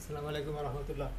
আসসালামু আলাইকুম রহমতুল্লাহ।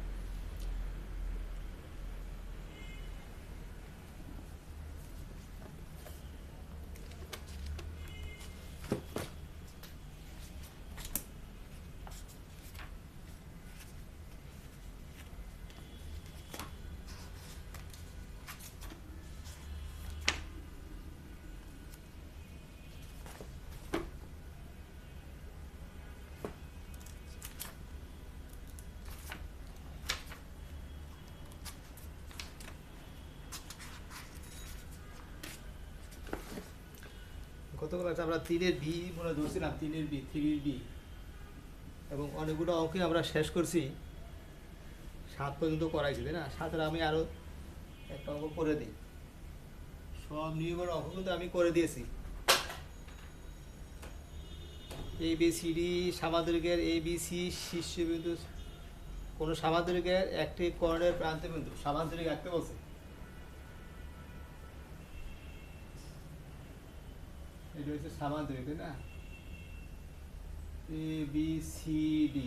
গত ক্লাসে আমরা তিনের বি মনে ধরছিলাম, তিনের বি, থ্রির বি, এবং অনেকগুলো অঙ্কে আমরা শেষ করছি। 7 পর্যন্ত করাইছি, তাই না? 7-এর আমি আরও একটা অঙ্ক করে দিই। সব নিয়মের অঙ্ক কিন্তু আমি করে দিয়েছি। A B C D সামান্তরিকের A B C শীর্ষবিন্দু কোনো সামান্তরিকের একটি কর্ণের প্রান্তবিন্দু সামান্তরিক আঁকতে বলছে। এটা হচ্ছে সামান্তরিক, তাই না? এ বি সি ডি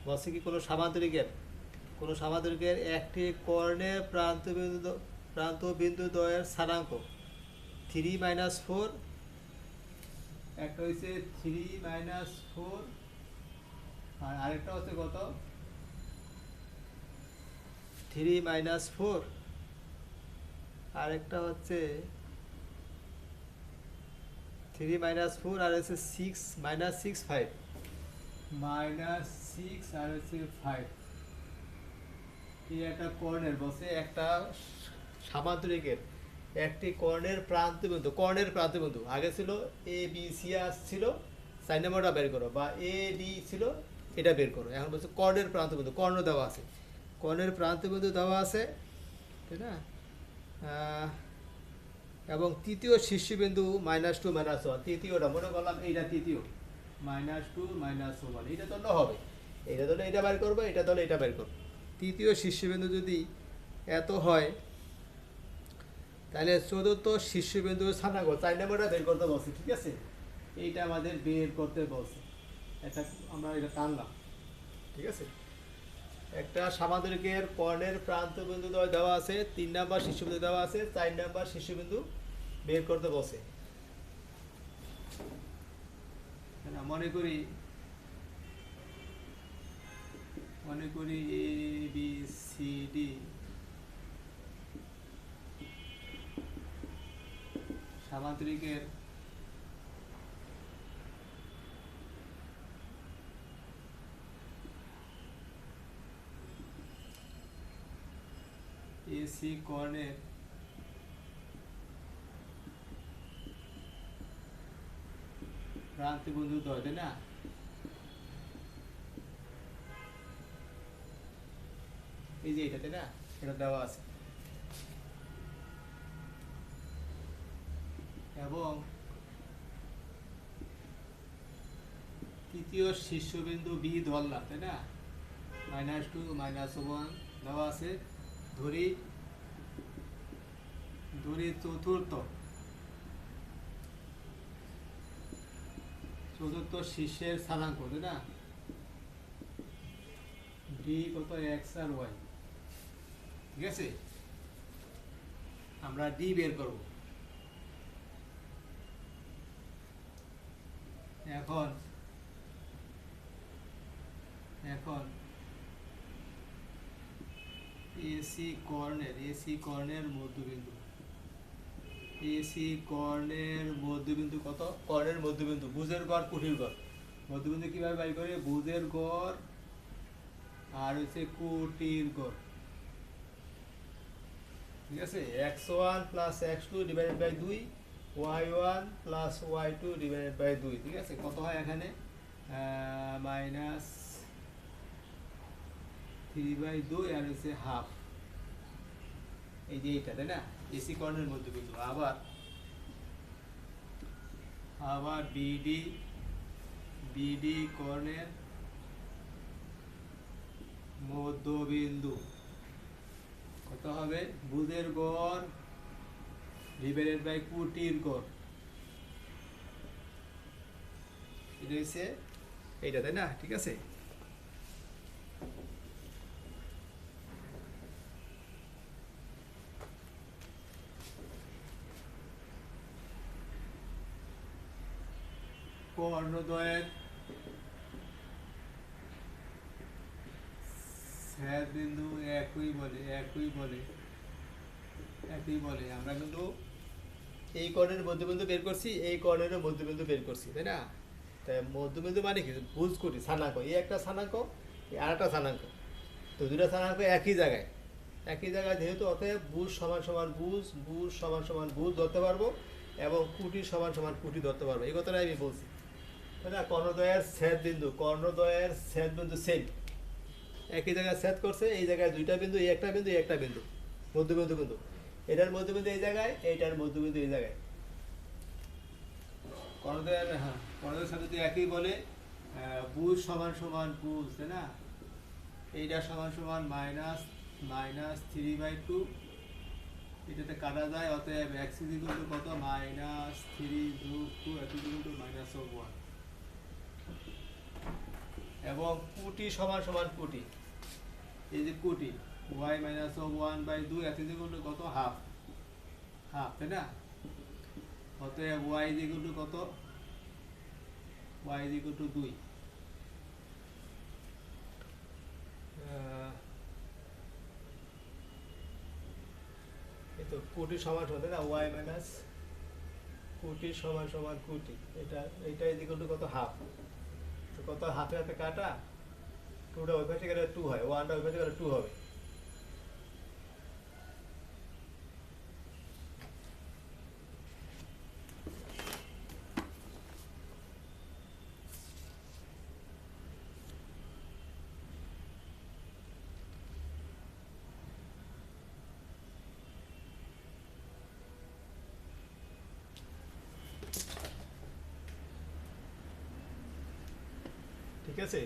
বলছে কি কোনো সামান্তরিকের একটি কর্ণের প্রান্তবিন্দু দ্বয়ের স্থানাঙ্ক 3-4, একটা হচ্ছে 3-4 আর আরেকটা হচ্ছে কত 3-4, আরেকটা হচ্ছে 3-4 আর হচ্ছে 6 -6 5 -6 আর হচ্ছে 5। এই একটা কর্ণের বসে একটা সামান্তরিকের একটি কর্ণের প্রান্তবিন্দু আগে ছিল এ বি সি ছিল, 4 নম্বরটা বের করো, বা এ ডি ছিল, এটা বের করো। এখন বলছে কর্ণের প্রান্তবিন্দু, কর্ণ দেওয়া আছে, কর্ণের প্রান্তবিন্দু দেওয়া আছে, তাই না? এবং তৃতীয় শীর্ষবিন্দু -2 -1, তৃতীয়টা মনে করলাম এইটা তৃতীয়, -2 -1, এটা তো হবে, এটা ধরলে এটা বের করবো, এটা ধরলে এটা বের করবো। তৃতীয় শীর্ষবিন্দু যদি এত হয়, তাহলে চতুর্থ শীর্ষবিন্দু স্থানাঙ্ক 4 নম্বরটা বের করতে বলছে, ঠিক আছে? এইটা আমাদের বের করতে বলছে, এটা আমরা এটা টানলাম, ঠিক আছে? একটা সামান্তরিকের কর্ণের প্রান্তবিন্দু দেওয়া আছে, 3 নম্বর শীর্ষবিন্দু দেওয়া আছে, 4 নম্বর শীর্ষবিন্দু বের করতে বলছে। মনে করি A B C D সামান্তরিকের AC কর্ণের প্রান্তবিন্দু দ্বয়, তাই না? এই যে এটা, তাই না? এটা দেওয়া আছে, এবং তৃতীয় শীর্ষবিন্দু বি ধরলাম, তাই না? -2 -1 দেওয়া আছে। ধরি চতুর্থ শীর্ষের স্থানাঙ্ক, তাই না? ডি কত, এক্স আর ওয়াই, ঠিক আছে? আমরা ডি বের করব। এখন এসি কর্ণের মধ্যবিন্দু কত? কর্ণের মধ্যবিন্দু, ভুজের গড় কুটির গড়। মধ্যবিন্দু কিভাবে বাই করে? ভুজের গড় আর হচ্ছে কুটির গড়, ঠিক আছে? x1 + x2 / 2, y1 + y2 / 2, ঠিক আছে? কত হয় এখানে? -3/2 আর হচ্ছে হাফ। এই যে এইটা, তাই না? এসি কর্ণের মধ্যবিন্দু। আবার বিডি কর্ণের মধ্যবিন্দু কত হবে? বুধের গড় / কুটির গড়, এটা হচ্ছে এইটা, তাই না? ঠিক আছে, কর্ণদ্বয়ের ছেদ বিন্দু একই বলে আমরা কিন্তু এই কর্ণের মধ্যবিন্দু বের করছি, এই কর্ণেরও মধ্যবিন্দু বের করছি, তাই না? তাই মধ্যবিন্দু মানে কি, বুঝ করি স্থানাঙ্ক, এই একটা স্থানাঙ্ক, এই আর একটা স্থানাঙ্ক, তো দুটো স্থানাঙ্ক একই জায়গায় যেহেতু, অতএব বুঝ সমান সমান বুঝ ধরতে পারবো এবং কুটি সমান সমান কুটি ধরতে পারবো, এই কথাটাই আমি বলছি, তাই না? কর্ণদ্বয়ের ছেদ বিন্দু সেম, একই জায়গায় ছেদ করছে, এই জায়গায় দুইটা বিন্দু, এই একটা বিন্দু মধ্যবিন্দু, কিন্তু এটার মধ্যবিন্দু এই জায়গায়, এইটার মধ্যবিন্দু এই জায়গায়। কর্ণদ্বয়ের সাথে যদি একই বলে, বুঝ সমান সমান বুঝ, তাই না? এইটা সমান সমান -3/2, এটাতে কাটা যায়, অতএব x = কত, -3 + 2 =−1, এবং কুটি সমান সমান কুটি, এই যে কুটি y - 1/2 = কত, হাফ, তাই না? অতএব y = কত, y = 2। এই তো কুটি সমান সমান, তাই না? y মাইনাস কুটি সমান সমান কুটি, এটা কত, হাফ, তো কত, হাফে হাতে কাটা, 2টা ওই পাশে গেলে 2 হয়, 1টা ওই পাশে গেলে 2 হবে। ঠিক আছে,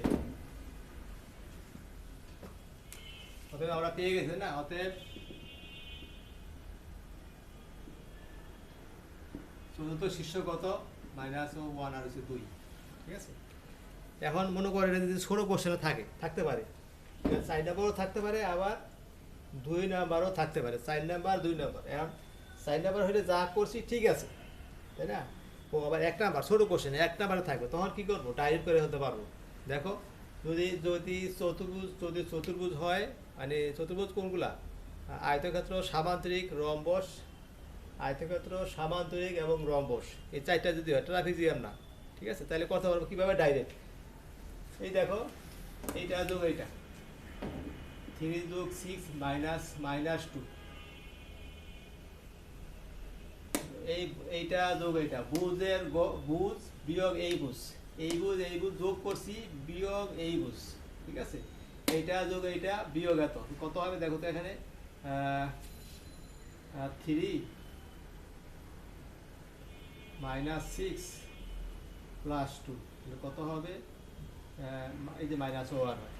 অতএব আমরা পেয়ে গেছি না, অতএব চতুর্থ শীর্ষ কত, -1 আর হচ্ছে 2, ঠিক আছে? এখন মনে করেন এটা যদি ছোট কোশ্চেনে থাকতে পারে, 4 নাম্বারও থাকতে পারে, আবার 2 নাম্বারও থাকতে পারে, 4 নাম্বার 2 নাম্বার। এখন 4 নাম্বার হলে যা করছি ঠিক আছে, তাই না? ও আবার 1 নাম্বার ছোট কোশ্চেনে 1 নাম্বারে থাকবে, তখন কি করবো, ডাইরেক্ট করে হতে পারবো। দেখো, যদি চতুর্ভুজ হয়, মানে চতুর্ভুজ কোনগুলা, আয়তক্ষেত্র, সামান্তরিক, রম্বস, আয়তক্ষেত্র, সামান্তরিক এবং রম্বস, এই 4টা যদি হয়, ট্রাপিজিয়াম না, ঠিক আছে? তাহলে করতে পারবো কিভাবে, ডাইরেক্ট। এই দেখো, এইটা যোগ এইটা, 3 যোগ 6 -2, এইটা যোগ এইটা, বুঝ বিয়োগ এই বুঝ যোগ করছি, বিয়োগ এই বুঝ, ঠিক আছে? এইটা যোগ এইটা বিয়োগ এত, কত হবে দেখো তো এখানে, 3 - 6 + 2, কত হবে, এই যে -1 হয়,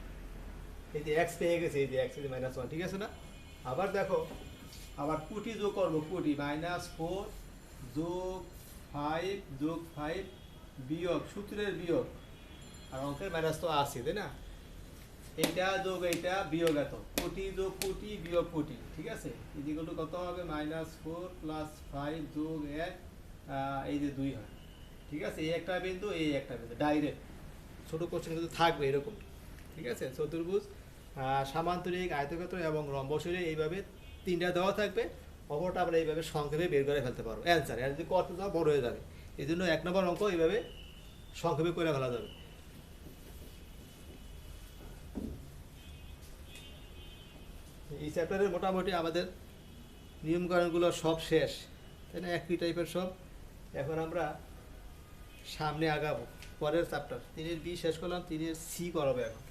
এই যে x পেয়ে গেছে, এই যে x, এই যে -1, ঠিক আছে না? আবার দেখো, আবার কুটি যোগ করবো, কুটি -4 যোগ 5 যোগ 5 বিয়োগ, সূত্রের বিয়োগ, আর অঙ্কের মাইনাস তো আছে, তাই না? এইটা যোগ এইটা বিয়োগ এত, কোটি যোগ কোটি বিয়োগ কোটি, ঠিক আছে? ইজিকল টু কত হবে, -4 + 5 যোগ 1, এই যে 2 হয়, ঠিক আছে? এই একটা বিন্দু, এই একটা বিন্দু, ডাইরেক্ট ছোট কোশ্চেন কিন্তু থাকবে এরকম, ঠিক আছে? চতুর্ভুজ, সামান্তরিক, আয়তক্ষেত্র এবং রম্বসের এইভাবে 3টা দেওয়া থাকবে, অপরটা আমরা এইভাবে সংক্ষেপে বের করে ফেলতে পারবো অ্যান্সার। আর যদি করতে যাও বড় হয়ে যাবে, এই জন্য 1 নম্বর অঙ্ক এইভাবে সংক্ষেপে করে ফেলা যাবে। এই চ্যাপ্টারের মোটামুটি আমাদের নিয়মকানুনগুলো সব শেষ, তাই না? একই টাইপের সব। এখন আমরা সামনে আগাবো, পরের চ্যাপ্টার 3-এর বি শেষ করলাম, 3-এর সি করাবে এখন,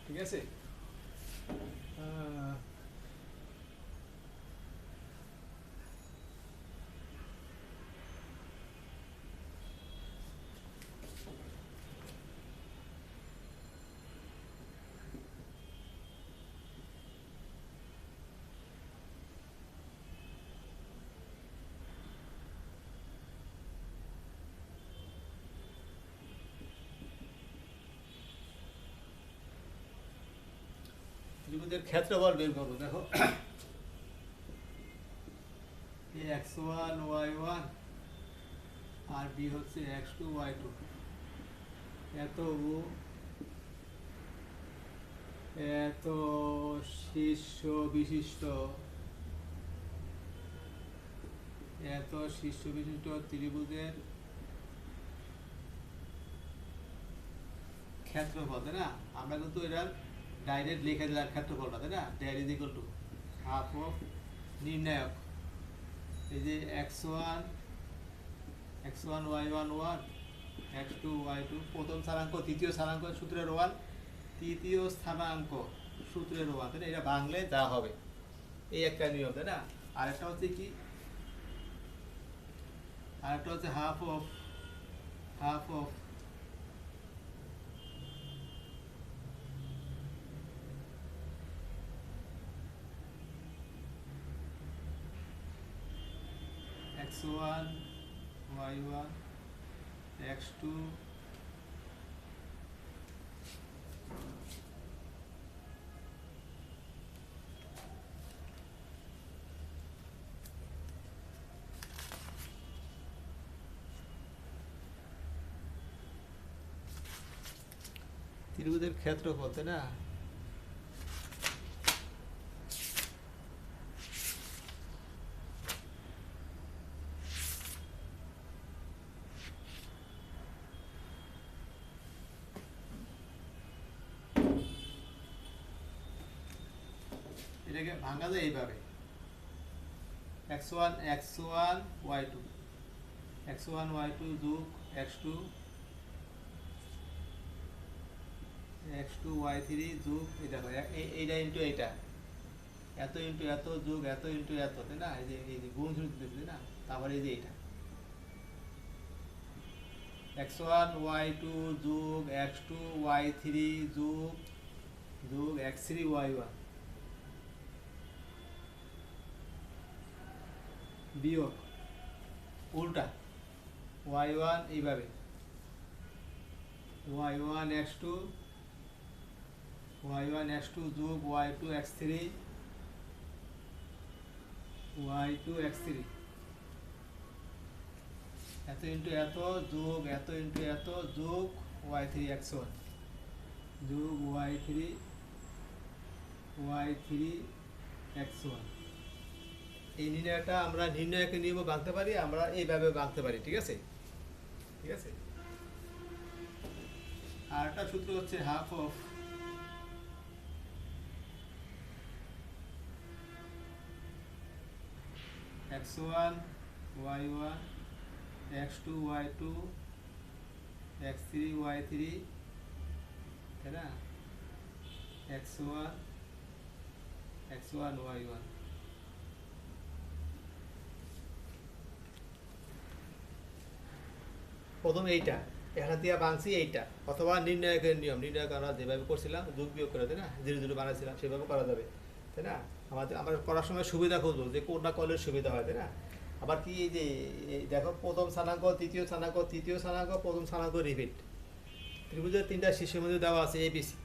ঠিক আছে? ত্রিভুজের ক্ষেত্রফল বের করবো। দেখো, x1 y1 আর বি হচ্ছে x2 y2, এত এত শীর্ষ বিশিষ্ট ত্রিভুজের ক্ষেত্রফল, তাই না? আমরা কিন্তু এটার ডাইরেক্ট লিখে দিলাম ক্ষেত্রফলটা, তাই না? That is equal to half of নির্ণায়ক, এই যে x1 y1 x2 y2, প্রথম স্থানাঙ্ক তৃতীয় স্থানাঙ্ক সূত্রের 1, তৃতীয় স্থানাঙ্ক সূত্রের 1, তাই না? এটা বাংলায় যা হবে এই একটা নিয়ম, তাই না? আরেকটা হচ্ছে কি, আরেকটা হচ্ছে half of x1 y1 x2 ত্রিভুজের ক্ষেত্রফল, তাই না? এটাকে ভাঙা যায় এইভাবে, x1 y2 যোগ x2 y3 যোগ এই দেখো এইটা ইন্টু এইটা, এত ইন্টু এত যোগ এত ইন্টু এত, তাই না? এই যে গুণ শুরু দিতেছে, তাই না? তারপরে এই যে এইটা x1 y2 যোগ x2 y3 যোগ x3 y1 বিয়োগ উল্টা y1 এইভাবে y1 x2 যোগ y2 x3 এত ইন্টু এত যোগ এত ইন্টু এত যোগ y3 x1 যোগ y3 x1। এই নির্ণয়টা আমরা নির্ণয়কের নিয়মও ভাঙতে পারি, আমরা এইভাবে ভাঙতে পারি, ঠিক আছে? ঠিক আছে। আর একটা সূত্র হচ্ছে half of x1 y1 x2 y2 x3 y3, তাই না? x1 y1 প্রথম এইটা এখান দিয়ে ভাঙছি এইটা, অথবা নির্ণায়কের নিয়ম, নির্ণায়ক আমরা যেভাবে করছিলাম যোগ বিয়োগ করে, তাই না? জিরো জিরো বানাইছিলাম সেভাবে করা যাবে, তাই না? আমরা করার সময় সুবিধা খুঁজবো যে কোনটা করলে সুবিধা হয়, তাই না? আবার কি এই যে দেখো প্রথম স্থানাঙ্ক তৃতীয় স্থানাঙ্ক প্রথম স্থানাঙ্ক রিপিট, ত্রিভুজের তিনটা শীর্ষের মধ্যে দেওয়া আছে এবিসি,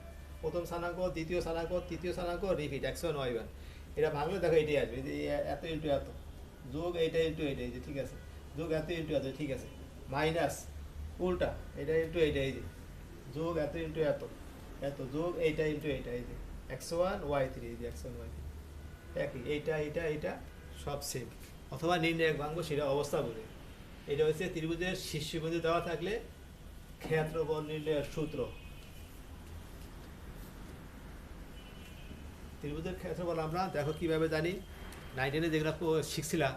প্রথম স্থানাঙ্ক তৃতীয় স্থানাঙ্ক রিপিট x1 y1, এটা ভাঙলে দেখো এটাই আসবে, যে এত ইন্টু এত যোগ এইটা ইন্টু এইটা, এই যে ঠিক আছে, যোগ এত ইন্টু এত, ঠিক আছে, মাইনাস উল্টা এটা ইন্টু এইটা, এই যে যোগ এত ইন্টু এত যোগ এইটা ইন্টু এইটা, এই যে x1 y3, এই যে x1 y3 একই, এইটা সব সেম। অথবা নির্ণায়ক ভাঙবো সেটা অবস্থা বলে, এটা হচ্ছে ত্রিভুজের শীর্ষবিন্দু দেওয়া থাকলে ক্ষেত্রফল নির্ণয়ের সূত্র। ত্রিভুজের ক্ষেত্রফল আমরা দেখো কিভাবে জানি, 9 যেগুলো শিখছিলাম,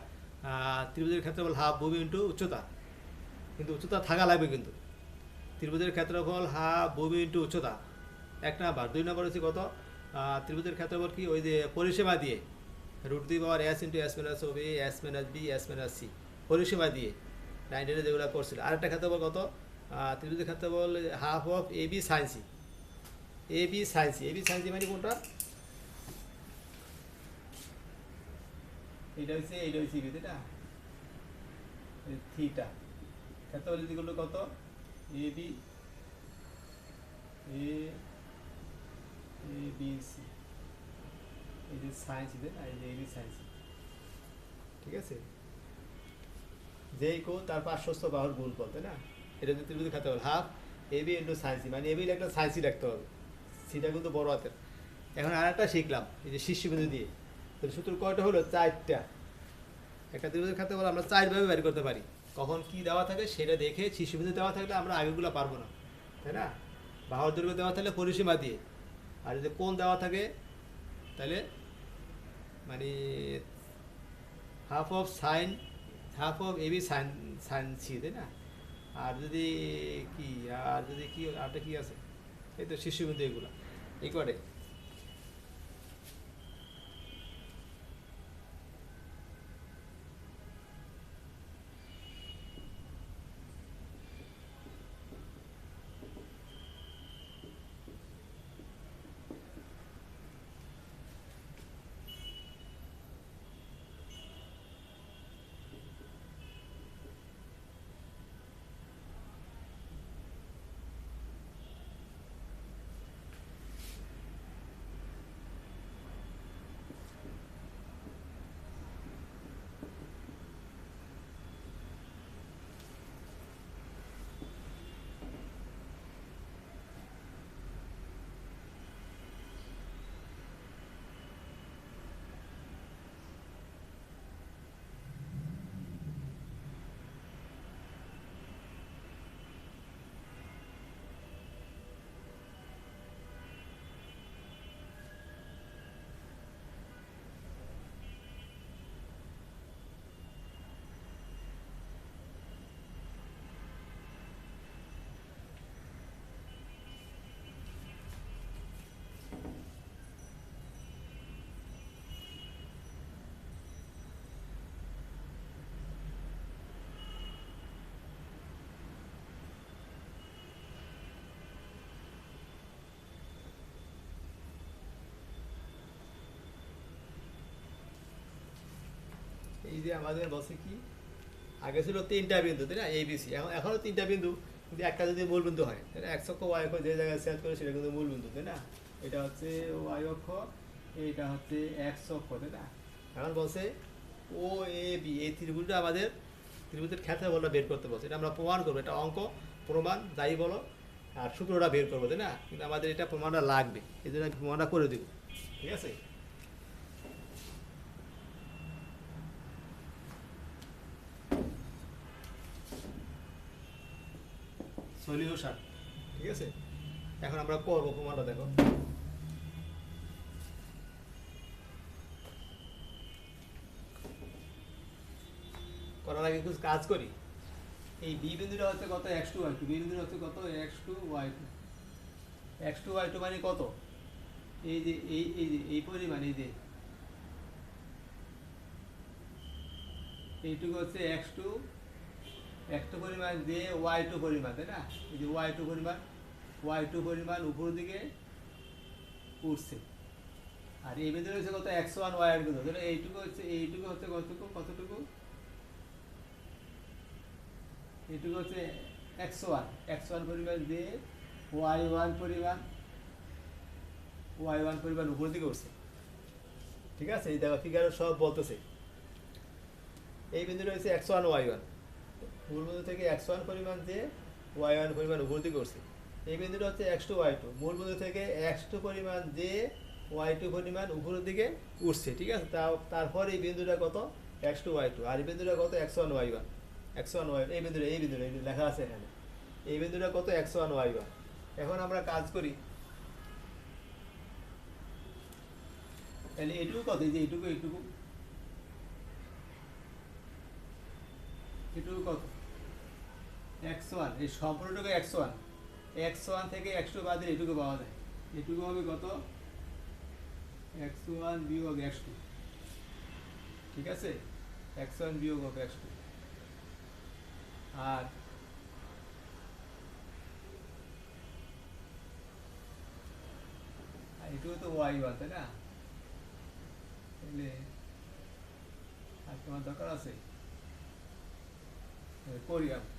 ত্রিভুজের ক্ষেত্রফল হাফ ভূমি ইন্টু উচ্চতা, কিন্তু উচ্চতা থাকা লাগবে, কিন্তু ত্রিভুজের ক্ষেত্রফল হাফ ভূমি ইন্টু উচ্চতা 1 নাম্বার। 2 নাম্বার হচ্ছে কত, ত্রিভুজের ক্ষেত্রফল কি, ওই যে পরিসীমা দিয়ে √3 s ইন্টু s মাইনাস ও b s minus b s minus c, পরিসীমা দিয়ে 9 যেগুলো করছিল। আরেকটা ক্ষেত্রফল কত, ত্রিভুজের ক্ষেত্রফল half of A B sine C, A B sine C মানে কোনটা, এইটা হচ্ছে বি, তাই না? থিটা ক্ষেত্রফল যদি করলো কত, এ বি সি, এই যে সাইন সি, তাই না? এই যে এ বি সাইন সি, ঠিক আছে? যেই কোণ তার পার্শ্বস্থ বাহুর গুণফল, তাই না? এটা যদি ত্রিভুজের ক্ষেত্রফল half AB into sine C, মানে এবি একটা সাইন সি রাখতে হবে, সিটা কিন্তু বড় হাতের। এখন আর একটা শিখলাম এই যে শীর্ষবিন্দু দিয়ে, তাহলে সূত্র কয়টা হলো? 4টা। একটা ত্রিভুজের ক্ষেত্রে বলে আমরা 4 ভাবে বের করতে পারি, কখন কি দেওয়া থাকে সেটা দেখে। শীর্ষবিন্দু দেওয়া থাকলে আমরা আগেগুলো পারবো না, তাই না? বাহুর দৈর্ঘ্য দেওয়া থাকলে পরিসীমা দিয়ে, আর যদি কোণ দেওয়া থাকে তাহলে মানে half of AB sine sine C, তাই না? আর যদি কি, আর যদি কি আরটা কি আছে, এই তো শীর্ষবিন্দু, এগুলো এই করে। এই যে আমাদের বসে কি, আগে ছিল 3টা বিন্দু, তাই না? এবিসি, এখনো 3টা বিন্দু, কিন্তু একটা যদি মূল বিন্দু হয়, তাই না? এক্স অক্ষ ওয়াই অক্ষ যে জায়গায় সেট করে সেটা কিন্তু মূল বিন্দু, তাই না? এটা হচ্ছে ওয়াই অক্ষ, এটা হচ্ছে এক্স অক্ষ, তাই না? এখন বলছে ও এ বি, এই ত্রিভুজটা আমাদের ত্রিভুজের ক্ষেত্রফলটা বের করতে বলছে। এটা আমরা প্রমাণ করবো, এটা অঙ্ক প্রমাণ যাই বলো, আর সূত্রটা বের করবো, তাই না? কিন্তু আমাদের এটা প্রমাণটা লাগবে, এই জন্য আমি প্রমাণটা করে দেবো, ঠিক আছে? সলিউশন, ঠিক আছে? এখন আমরা করবো প্রমাণটা, দেখো। করার আগে কিছু কাজ করি। এই বি বিন্দুটা হচ্ছে কত? X two Y two. B বিন্দুটা হচ্ছে কত? X two Y two. X two Y two মানে কত? এই যে এই পরিমাণ, এই যে এইটুকু হচ্ছে এক্স টু পরিমাণ যে ওয়াই টু পরিমাণ, তাই না? এই যে ওয়াই টু পরিমাণ উপর দিকে উঠছে। আর এই বিন্দু হচ্ছে কত? এক্স ওয়ান ওয়াই এর বিন্দু, তাহলে এইটুকু হচ্ছে কতটুকু? এইটুকু হচ্ছে এক্স ওয়ান পরিমাণ যে ওয়াই ওয়ান পরিমাণ উপর দিকে উঠছে, ঠিক আছে? এই দেখো ফিগারে সব বলতেছে। এই বিন্দুটা হচ্ছে এক্স ওয়ান ওয়াই ওয়ান, মূল বিন্দু থেকে এক্স ওয়ান পরিমাণ যে ওয়াই ওয়ান পরিমাণ উপর দিকে উঠছে। এই বিন্দুটা হচ্ছে এক্স টু ওয়াই টু, মূল বিন্দু থেকে এক্স টু পরিমাণ যে ওয়াই টু পরিমাণ উপরের দিকে উঠছে, ঠিক আছে? তারপর এই বিন্দুটা কত? X two Y two. আর এই বিন্দুটা কত? X one y one. X one y, এই বিন্দুটা লেখা আছে এখানে। এই বিন্দুটা কত? X one y one. এখন আমরা কাজ করি, তাহলে এইটুকু কত? এই যে এইটুকু কত? এক্স ওয়ান, এই সম্পূর্ণটুকু এক্স ওয়ান। এক্স ওয়ান থেকে এক্স টু বাদ দিলে এটুকু পাওয়া যায়। এটুকু হবে কত? এক্স ওয়ান বিয়োগ এক্স টু, ঠিক আছে? এক্স ওয়ান বিয়োগ হবে এক্স টু। আর এটুকু তো ওয়াই ওয়ান, তাই না? তাহলে আর তোমার দরকার আছে, করি আমি।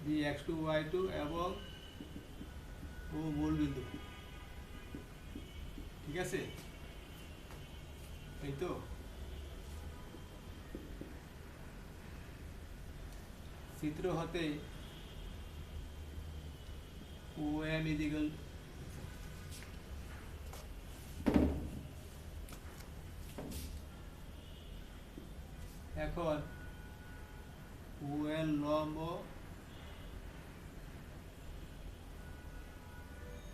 B X two Y two এবং ও মূল বিন্দু, ঠিক আছে? এই তো চিত্র হতে ও এম ইজিক্যাল, এখন ও এল লম্ব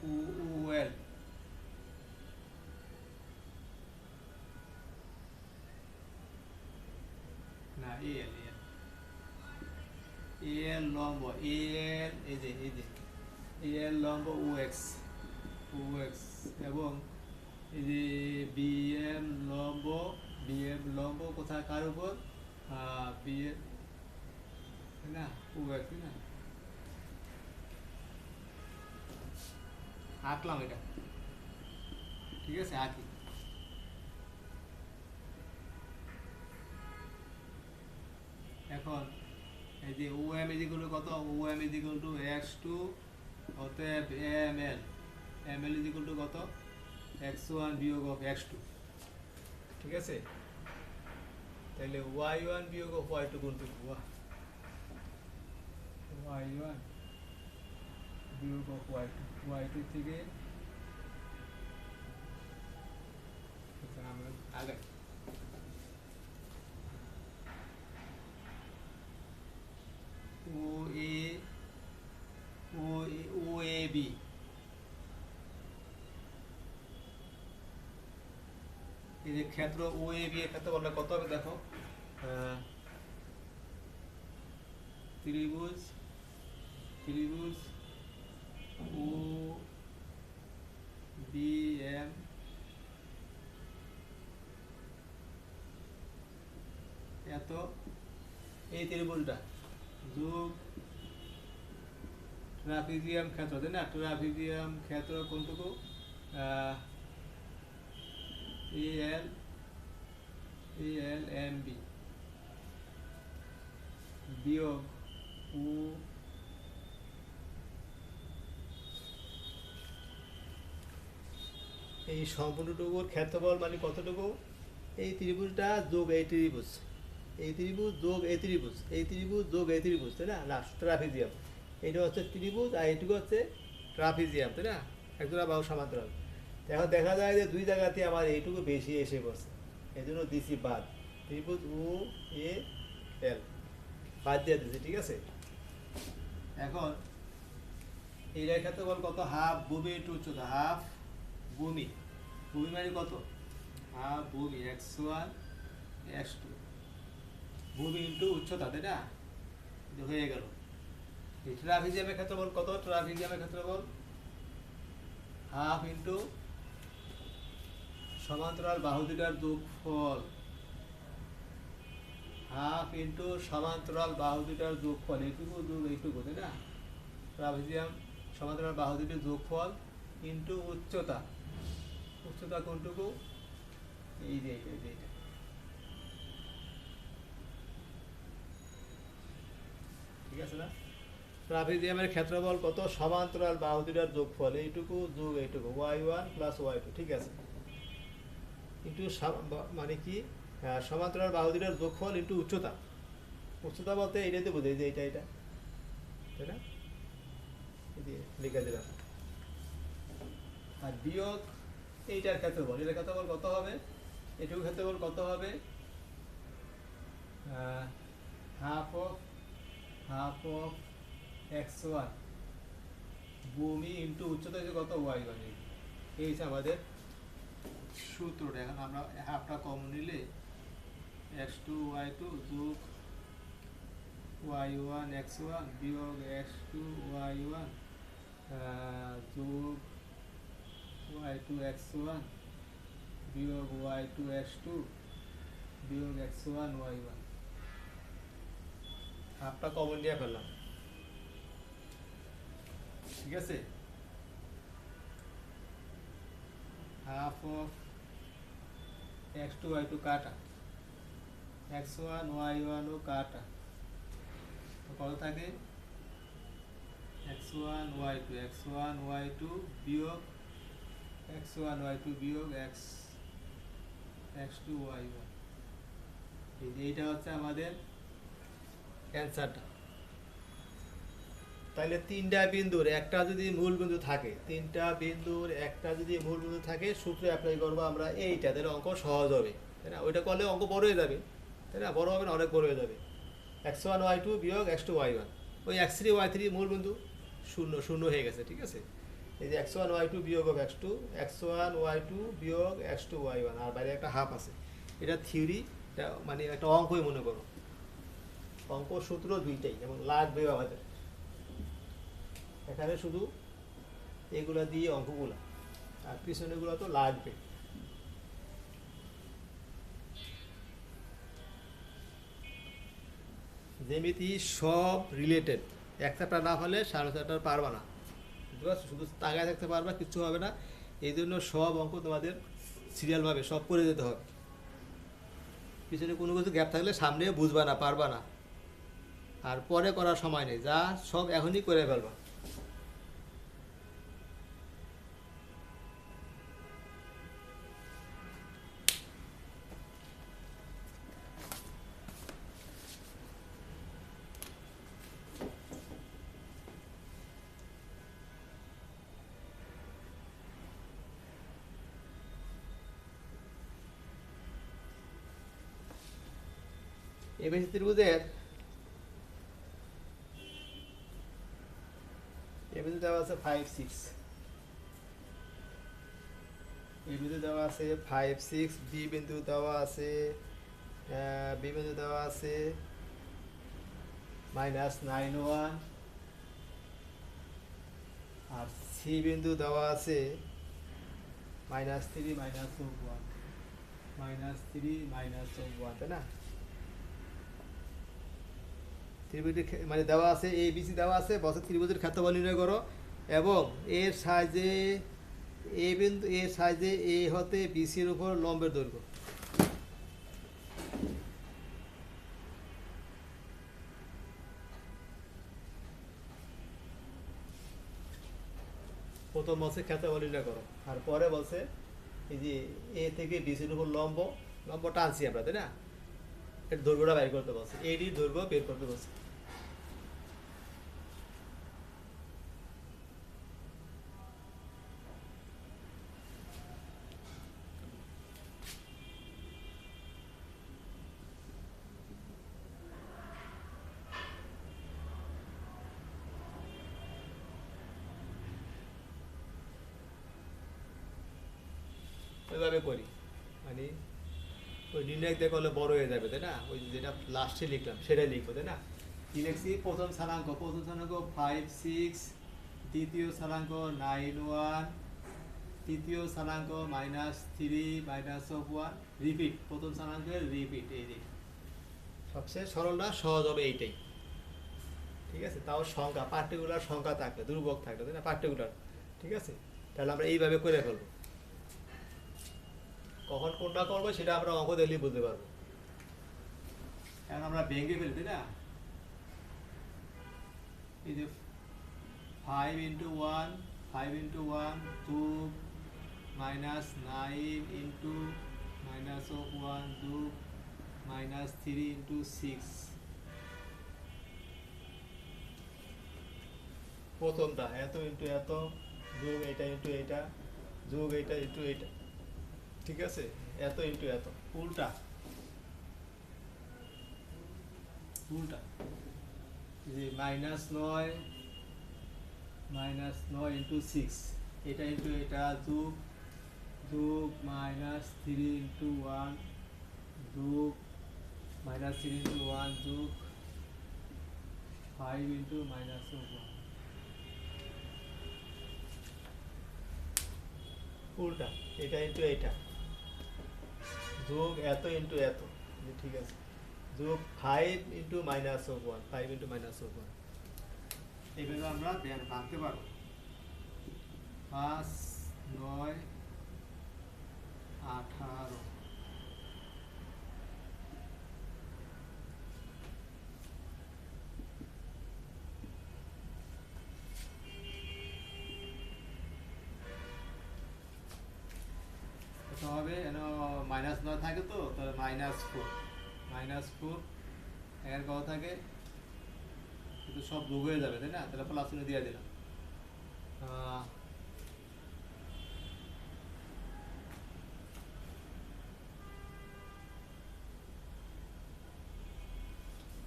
ও এল, না এ এল, এ এল লম্ব এ এল, এ এল লম্ব ও এক্স, এবং এই যে বিএম লম্ব কোথায় কার উপর, বিএম, তাই না? ও এক্স, তাই না? আঁকলাম এটা, ঠিক আছে? আঁকি। এখন এই যে ও এম ইজিক্যাল টু কত, O M is equal to x two, অতএব এম এল ইজিক্যাল টু কত, এক্স ওয়ান বিয়োগ অফ এক্স টু, ঠিক আছে? তাহলে ওয়াই ওয়ান বিয়োগ অফ ওয়াই টু কোনটুকু, ওয়াই ওয়ান বিয়োগ অফ ওয়াই টু থেকে আমরা আগে ও এ বি, এই যে ক্ষেত্র ও এ বি এর ক্ষেত্র বললে কত হবে দেখো, ত্রিভুজ ও বি এম এত, এই ত্রিভুজটা যোগ ট্রাপিজিয়াম ক্ষেত্র, তাই না? ট্রাপিজিয়াম ক্ষেত্র কোনটুকু, এ এল এম বি বিয়োগ ও, এই সম্পূর্ণটুকুর ক্ষেত্রফল মানে কতটুকু, এই ত্রিভুজটা যোগ এই ত্রিভুজ, এই ত্রিভুজ যোগ এই ত্রিভুজ, এই ত্রিভুজ যোগ এই ত্রিভুজ, তাই না? লাস্ট ট্রাপিজিয়াম, এইটা হচ্ছে ত্রিভুজ আর এইটুকু হচ্ছে ট্রাপিজিয়াম, তাই না? একজোড়া বাহু সমান্তরাল। এখন দেখা যায় যে দুই জায়গাতে আমার এইটুকু বেশি এসে পড়ছে, এই জন্য দিছি বাদ, ত্রিভুজ ও এ এল বাদ দিয়ে দিচ্ছি, ঠিক আছে? এখন এই রেখাতে বল কত, হাফ ভূমি ইন্টু উচ্চতা, হাফ ভূমি মানে কত, হাফ ভূমি এক্স ওয়ান এক্স টু, ভূমি ইন্টু উচ্চতা, তাই না? হয়ে গেল। ট্রাপিজিয়ামের ক্ষেত্রফল কত, ট্রাপিজিয়ামের ক্ষেত্রফল হাফ ইন্টু সমান্তরাল বাহু দুটার যোগফল, হাফ ইন্টু সমান্তরাল বাহু দুটার যোগফল, এইটুকু যোগ এইটুকু, তাই না? ট্রাপিজিয়াম সমান্তরাল বাহু দুটির যোগফল ইন্টু উচ্চতা, উচ্চতা কোনটুকু, এই যে এইটা, ঠিক আছে না? ট্রাপিজিয়ামের ক্ষেত্রফল কত, সমান্তরাল বাহু দুটার যোগফল, এইটুকু যোগ এইটুকু, Y one plus Y two, ঠিক আছে? ইন্টু মানে কি, সমান্তরাল বাহু দুটার যোগফল ইন্টু উচ্চতা, উচ্চতা বলতে এইটাতে বোঝে, যে এটা, তাই না? লিখে দিলাম। আর বিয়োগ এইটার ক্ষেত্রফল, এটার ক্ষেত্রফল কত হবে, এটুকু ক্ষেত্রফল কত হবে, হাফ অফ এক্স ওয়ান ভূমি ইন্টু উচ্চতা কত, ওয়াই ওয়ান, এই হচ্ছে আমাদের সূত্রটা। এখন আমরা হাফটা কমন নিলে এক্স টু ওয়াই টু যোগ ওয়াই ওয়ান এক্স ওয়ান বিয়োগ এক্স টু ওয়াই ওয়ান যোগ ওয়াই টু এক্স ওয়ান বিয়োগ ওয়াই টু এক্স টু বিয়োগ এক্স ওয়ান ওয়াই ওয়ান, হাফটা কমন নিয়ে ফেললাম, ঠিক আছে? Half of x two Y two কাটা, এক্স ওয়ান ওয়াই ওয়ানও কাটা, কত থাকে, x1 y2 x1 y2 বিয়োগ x1 y2 বিয়োগ x2 y1। এইটা হচ্ছে আমাদের অ্যান্সারটা। তাহলে তিনটা বিন্দুর একটা যদি মূল বিন্দু থাকে, সূত্রে অ্যাপ্লাই করবো আমরা এইটা, তাহলে অঙ্ক সহজ হবে, তাই না? ওইটা করলে অঙ্ক বড় হয়ে যাবে, তাই না? বড় হবে না, অনেক বড় হয়ে যাবে। x1 y2 বিয়োগ x2 y1, ওই x3 y3 মূল বিন্দু শূন্য শূন্য হয়ে গেছে, ঠিক আছে? এই যে x1 y2 বিয়োগ অফ x1 y2 বিয়োগ x2 y1, আর বাইরে একটা হাফ আছে। এটা থিওরি, এটা মানে একটা অঙ্কই মনে করো, অঙ্ক সূত্র দুইটাই এবং লাগবে আমাদের এখানে, শুধু এগুলা দিয়ে অঙ্কগুলা, আর পিছনেগুলো তো লাগবে। জ্যামিতি সব রিলেটেড, এক চ্যাপ্টার না হলে সাড়ে চ্যাপ্টার পারবা না, বুঝতে পারছো? শুধু তাকায় থাকতে পারবা, কিচ্ছু হবে না। এই জন্য সব অঙ্ক তোমাদের সিরিয়ালভাবে সব করে যেতে হবে। পিছনে কোনো কিছু গ্যাপ থাকলে সামনে বুঝবা না, পারবা না, আর পরে করার সময় নেই, যা সব এখনই করে ফেলবা। এবিসি ত্রিভুজের এ বিন্দু দেওয়া আছে 5 6, এই বিন্দু দেওয়া আছে 5 6, বি বিন্দু দেওয়া আছে -9 1, আর সি বিন্দু দেওয়া আছে -3 -1, -3 -1, তাই না? ত্রিভুজের মানে দেওয়া আছে এ বি সি দেওয়া আছে, বছর ত্রিভুজের ক্ষেত্রফল নির্ণয় করো, এবং এর সাহায্যে এ বিন্দু এর সাহায্যে এ হতে বিসির উপর লম্বের দৈর্ঘ্য। প্রথম বলছে ক্ষেত্রফল নির্ণয় করো, আর পরে বলছে এই যে এ থেকে বিসির উপর লম্ব টানছি আমরা, তাই না? এর দৈর্ঘ্যটা বের করতে বলছে, এডির দৈর্ঘ্য বের করতে বলছে। ওইভাবে করি, মানে ওই নির্ণয় দিয়ে করলে বড় হয়ে যাবে, তাই না? ওই যেটা লাস্টে লিখলাম সেটাই লিখবো, তাই না? কি লিখছি? প্রথম স্থানাঙ্ক 5 6, দ্বিতীয় স্থানাঙ্ক 9 1, তৃতীয় স্থানাঙ্ক -3 -1, রিপিট, প্রথম স্থানাঙ্কের রিপিট। এই যে সবচেয়ে সরল না, সহজ হবে এইটাই, ঠিক আছে? তাও সংখ্যা, পার্টিকুলার সংখ্যা থাকলে, ধ্রুবক থাকলে, তাই না? পার্টিকুলার, ঠিক আছে? তাহলে আমরা এইভাবে করে ফেলবো। কখন কোনটা করবো সেটা আমরা অঙ্ক দেখলেই বুঝতে পারবো, এখন আমরা ভেঙে ফেলি, তাই না? এই যে 5 × 1 5 × 1 যোগ -9 × -1 যোগ -3 × 6, প্রথমটা এত ইন্টু এত যোগ এটা ইন্টু এটা যোগ এটা ইন্টু এটা, ঠিক আছে? এত ইন্টু এত, উল্টা উল্টা, যে -9 × 6, এটা ইন্টু এটা যোগ যোগ -3 × 1 যোগ -3 × 1 যোগ 5 × -1, উল্টা, এটা ইন্টু এটা যোগ এত ইন্টু এত, ঠিক আছে? যোগ 5 × -1, 5 × -1, এইভাবে আমরা ভাঙতে পারবো। 5 9 18, হবে যেন -9 থাকে, তো তাহলে -4 এখানে কত থাকে, কিন্তু সব যোগ হয়ে যাবে তাই না, তাহলে প্লাস চিহ্ন দিয়ে দিলাম।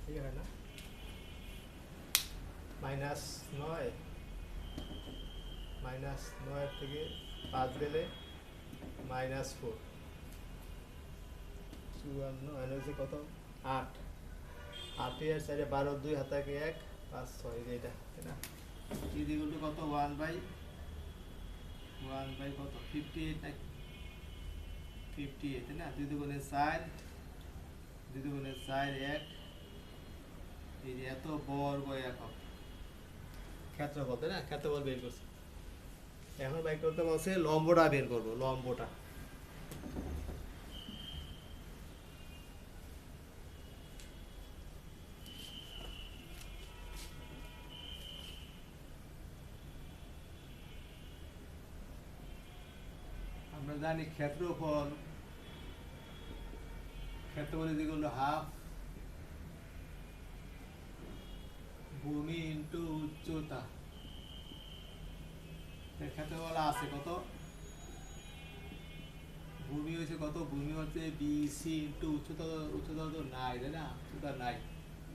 ঠিক আছে না, -9 -9 থেকে 5 গেলে -4, 54 হচ্ছে কত, 8, 8 আর 4 12, 2 হাতে 1, 5 6 এটা তাই না, ইকুয়াল টু কত, 1/1 কত 58 না 58 তাই না, 2 দুগুণে 4, 2 দুগুণে 4 1, এই যে এত বর্গ একক ক্ষেত্রফল তাই না, ক্ষেত্রফল বের করছি। এখন বের করতে বলছে লম্বটা বের করবো, লম্বটা। আমরা জানি ক্ষেত্রফল যেগুলো হাফ ভূমি ইন্টু উচ্চতা, ক্ষেত্রফল আছে কত, ভূমি হচ্ছে কত, ভূমি হচ্ছে বিসি ইন্টু উচ্চতা, উচ্চতা তো নাই তাই না, উচ্চতা নাই,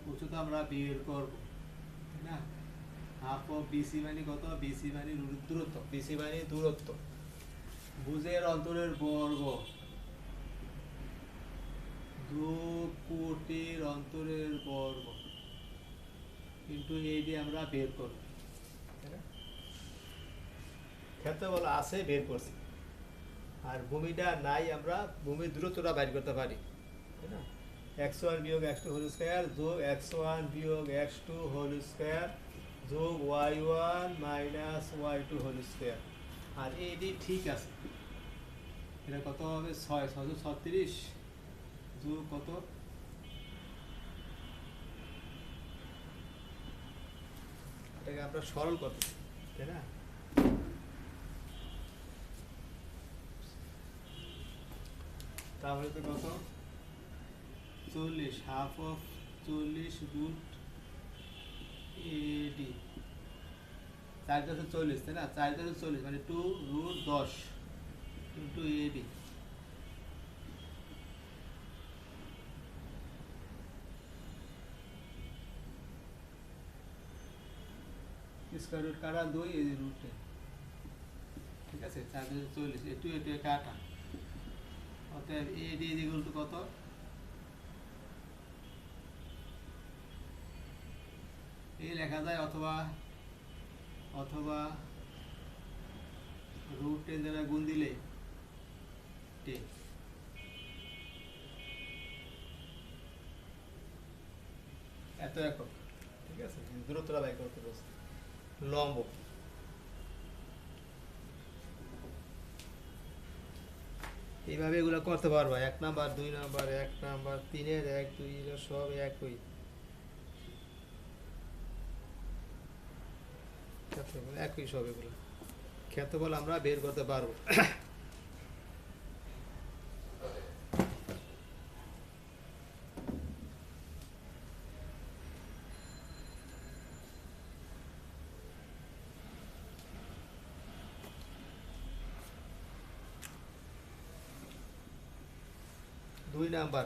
উচ্চতা আমরা বের করবো তাই না, হাফ অফ বিসি মানে কত, বিসি মানে দূরত্ব, বিসি মানে দূরত্ব, ভুজের অন্তরের বর্গ, 2 কোটির অন্তরের বর্গ কিন্তু এই দিয়ে আমরা বের করব, ক্ষেত্রফল আছে বের করছি, আর ভূমিটা নাই, আমরা ভূমির দূরত্বটা বাইর করতে পারি তাই না, x1 বিয়োগ x2 হোল স্কয়ার যোগ x1 বিয়োগ x2 হোল স্কয়ার যোগ y1 minus y2 whole square, আর এটি ঠিক আছে, এটা কত হবে, 6 636 যোগ কত, এটাকে আমরা সরল করতে তাই না, তাহলে তো কত 40, হাফ অফ 40 রুট এডি, 4 তাই না, 4 মানে 2 root 10 into AD, square root কাটা 2, এই রুটে ঠিক আছে, 440 একটু কাটা, অতএব এডি ইকুয়াল টু কত, এই লেখা যায়, অথবা রুট 10 দ্বারা গুণ দিলে 10, এত একক ঠিক আছে, দূরত্বটা বাই করতে বলছে, লম্ব। এইভাবে এগুলো করতে পারবা, 1 নাম্বার 2 নাম্বার 1 নাম্বার 3 এর 1 2 এর সব একই, ক্ষেত্রফল একই সব, এগুলো ক্ষেত্রফল আমরা বের করতে পারবো। 2 নাম্বার,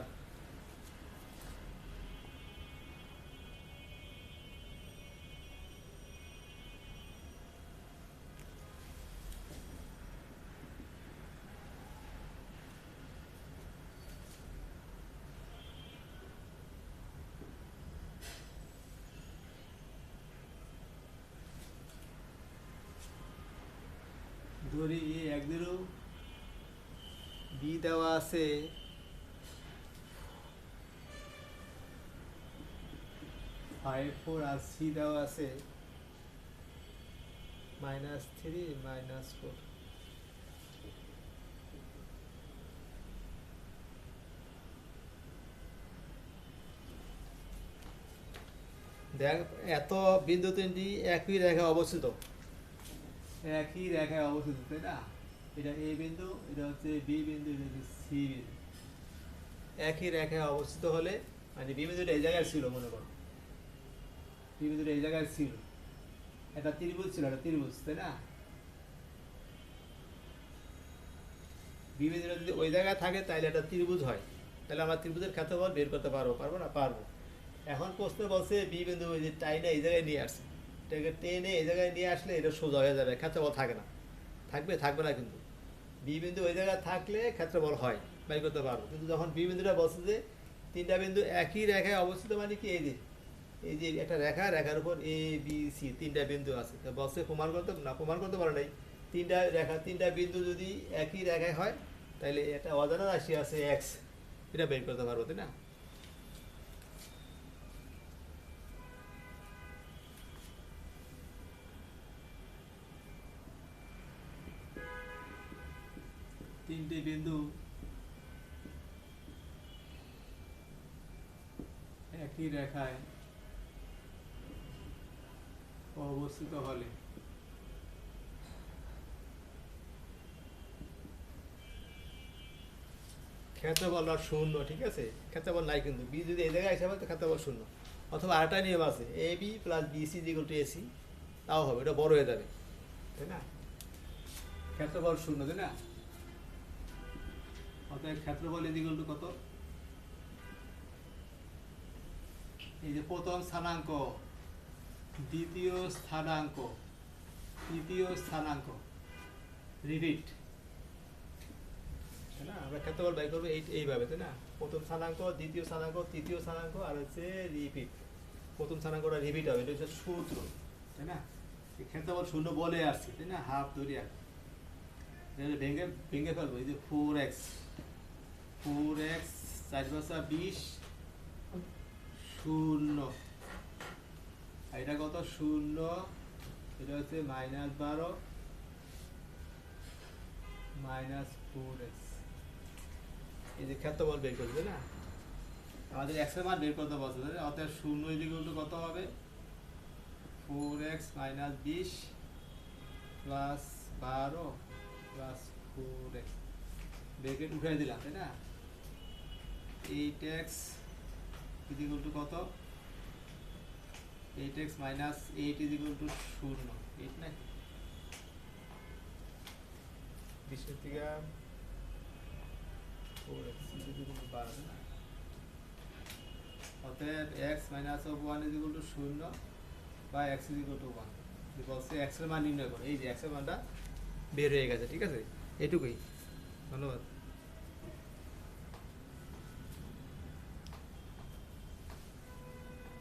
ধরি একদিনও বি দেওয়া আছে 5 4 আর সি দেওয়া আছে -3 -4, দেখ এত বিন্দু তিনটি একই রেখায় অবস্থিত, তাই না, এটা এ বিন্দু, এটা হচ্ছে বি বিন্দু, এটা হচ্ছে সি বিন্দু। একই রেখায় অবস্থিত হলে, মানে বি বিন্দুটা এই জায়গায় ছিল, মনে করো বি বিন্দুটা এই জায়গায় ছিল, একটা ত্রিভুজ ছিল, একটা ত্রিভুজ, তাই না? বি বিন্দুটা যদি ওই জায়গায় থাকে তাহলে একটা ত্রিভুজ হয়, তাহলে আমরা ত্রিভুজের ক্ষেত্রফল বের করতে পারবো, পারবো না? পারবো। এখন প্রশ্ন বলছে বি বিন্দু ওই যে টাইনে এই জায়গায় নিয়ে আসছে, এটাকে টেনে এই জায়গায় নিয়ে আসলে এটা সোজা হয়ে যাবে, ক্ষেত্রফল থাকে না। থাকবে? থাকবে না কিন্তু। বি বিন্দু ওই জায়গায় থাকলে ক্ষেত্রফল হয়, বের করতে পারবো। কিন্তু যখন বি বিন্দুটা বলছে যে তিনটা বিন্দু একই রেখায় অবস্থিত, মানে কি এই যে একটা রেখা, রেখার উপর এ বি সি তিনটা বিন্দু আছে, তা বলছে প্রমাণ করতে, না প্রমাণ করতে পারে নাই। তিনটা রেখা, তিনটা বিন্দু যদি একই রেখায় হয় তাহলে একটা অজানা রাশি আছে এক্স, এটা বের করতে পারবো, তাই না? তিনটে বিন্দু একই রেখায় অবস্থিত হলে ক্ষেত্রফল আর শূন্য, ঠিক আছে? ক্ষেত্রফল নাই কিন্তু, বি যদি এই জায়গায় হিসাবে তো ক্ষেত্রফল শূন্য। অথবা আরেকটা নিয়ম আছে, A B plus B C equal to AC, তাও হবে, এটা বড় হয়ে যাবে, তাই না? ক্ষেত্রফল শূন্য, তাই না? অতএব ক্ষেত্রফল ইকুয়াল টু কত? এই যে প্রথম স্থানাঙ্ক, দ্বিতীয় স্থানাঙ্ক, তৃতীয় স্থানাঙ্ক, রিপিট, তাই না? আমরা ক্ষেত্রফল বাই করবো এইভাবে, তাই না? প্রথম স্থানাঙ্ক, দ্বিতীয় স্থানাঙ্ক, তৃতীয় স্থানাঙ্ক, আর হচ্ছে রিপিট। প্রথম স্থানাঙ্কটা রিপিট হবে, এটা হচ্ছে সূত্র, তাই না? এই ক্ষেত্রফল শূন্য বলে আসছি, তাই না? হাফ ধরিয়া ভেঙে ভেঙে ফেলবো। এই যে 4x, 4x 4 × 20 শূন্য, আর এটা কত? শূন্য, এটা হচ্ছে -12 -4x। এই যে ক্ষেত্রফল বের করবে, না? আমাদের x এর মান বের করতে বলছে, তাই না? অতএব শূন্য ইকুয়াল টু কত হবে? 4x - 20 plus 12 plus 4x, bracket উঠাই দিলাম, তাই না? 8x ইকুয়াল টু কত? 8x - 8 ইকুয়াল টু শূন্য, 8 না 20 এর থেকে 4x ইকুয়াল টু 12, তাই না? অতএব x - 1 ইকুয়াল টু শূন্য বা x ইকুয়াল টু 1। বলছে x এর মান নির্ণয় করো, এই যে x এর মানটা বের হয়ে গেছে, ঠিক আছে? এটুকুই, ধন্যবাদ।